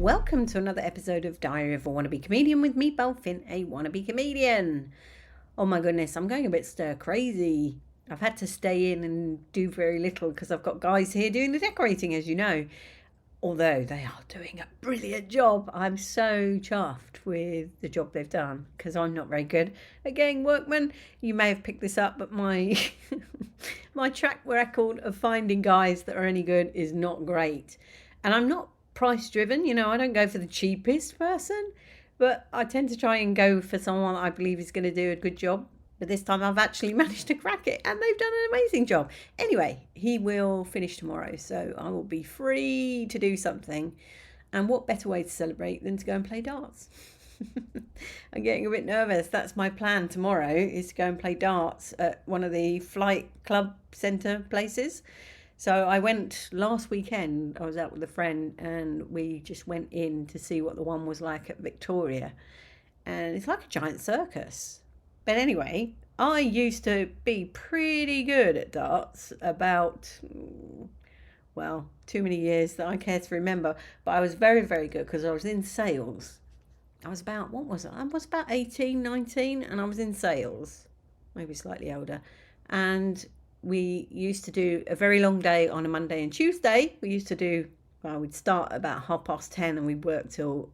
Welcome to another episode of Diary of a Wannabe Comedian with me, Belle, a wannabe comedian. Oh my goodness, I'm going a bit stir crazy. I've had to stay in and do very little because I've got guys here doing the decorating, as you know. Although they are doing a brilliant job. I'm so chuffed with the job they've done because I'm not very good at getting workmen. You may have picked this up, but my my track record of finding guys that are any good is not great. And I'm not price driven, I don't go for the cheapest person, but I tend to try and go for someone I believe is going to do a good job. But this time I've actually managed to crack it and they've done an amazing job. Anyway, he will finish tomorrow, so I will be free to do something. And what better way to celebrate than to go and play darts? I'm getting a bit nervous. That's my plan tomorrow, is to go and play darts at one of the flight club centre places. So I went last weekend, I was out with a friend and we just went in to see what the one was like at Victoria. And it's like a giant circus. But anyway, I used to be pretty good at darts about, too many years that I care to remember. But I was very, very good because I was in sales. I was about, what was it? I was about 18, 19 and I was in sales, maybe slightly older. And we used to do a very long day on a Monday and Tuesday. We'd start about 10:30 and we'd work till,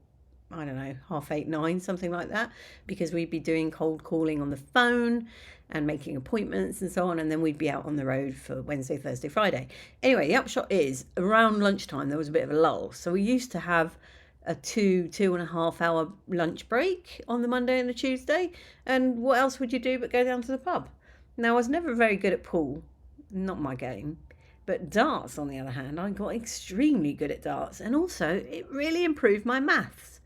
8:30, 9, something like that, because we'd be doing cold calling on the phone and making appointments and so on. And then we'd be out on the road for Wednesday, Thursday, Friday. Anyway, the upshot is around lunchtime, there was a bit of a lull. So we used to have a 2.5 hour lunch break on the Monday and the Tuesday. And what else would you do but go down to the pub? Now, I was never very good at pool, not my game, but darts, on the other hand, I got extremely good at darts, and also it really improved my maths.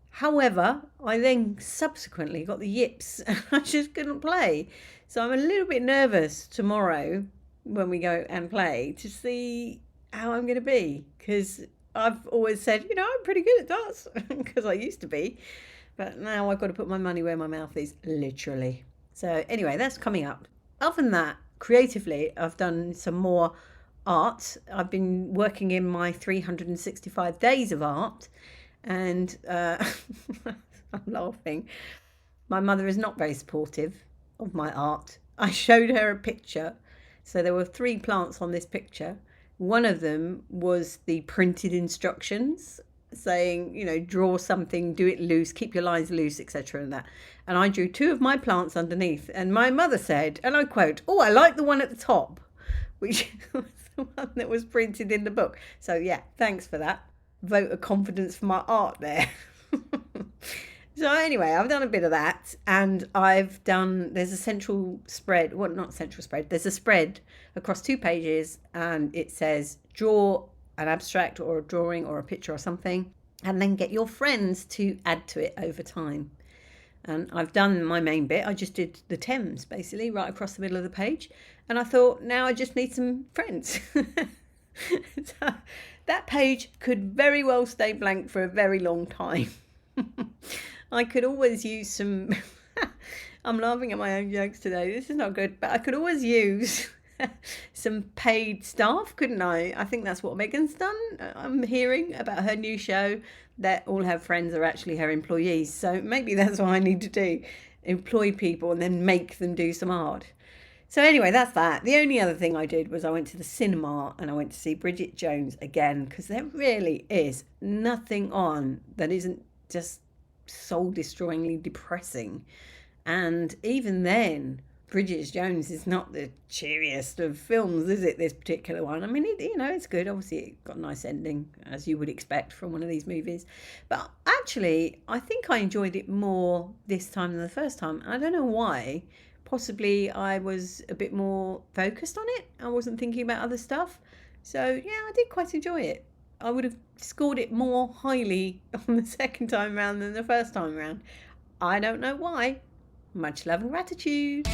However, I then subsequently got the yips and I just couldn't play. So I'm a little bit nervous tomorrow when we go and play to see how I'm going to be, because I've always said, I'm pretty good at darts because I used to be, but now I've got to put my money where my mouth is, literally. So anyway, that's coming up. Other than that, creatively, I've done some more art. I've been working in my 365 days of art, and I'm laughing. My mother is not very supportive of my art. I showed her a picture. So there were 3 plants on this picture. One of them was the printed instructions saying, draw something, do it loose, keep your lines loose, etc. and that. And I drew 2 of my plants underneath. And my mother said, and I quote, "Oh, I like the one at the top," which was the one that was printed in the book. So yeah, thanks for that. Vote of confidence for my art there. So anyway, I've done a bit of that, and there's a central spread, not central spread, there's a spread across 2 pages, and it says draw an abstract or a drawing or a picture or something, and then get your friends to add to it over time. And I've done my main bit. I just did the Thames, basically, right across the middle of the page. And I thought, now I just need some friends. So that page could very well stay blank for a very long time. I could always use some... I'm laughing at my own jokes today. This is not good. But I could always use some paid staff, couldn't I? I think that's what Megan's done. I'm hearing about her new show that all her friends are actually her employees. So maybe that's what I need to do. Employ people and then make them do some art. So anyway, that's that. The only other thing I did was I went to the cinema and I went to see Bridget Jones again, because there really is nothing on that isn't just soul-destroyingly depressing. And even then, Bridget Jones is not the cheeriest of films, is it, this particular one? I mean, it's good. Obviously, it got a nice ending, as you would expect from one of these movies. But actually, I think I enjoyed it more this time than the first time. I don't know why. Possibly I was a bit more focused on it. I wasn't thinking about other stuff. So, yeah, I did quite enjoy it. I would have scored it more highly on the second time round than the first time round. I don't know why. Much love and gratitude.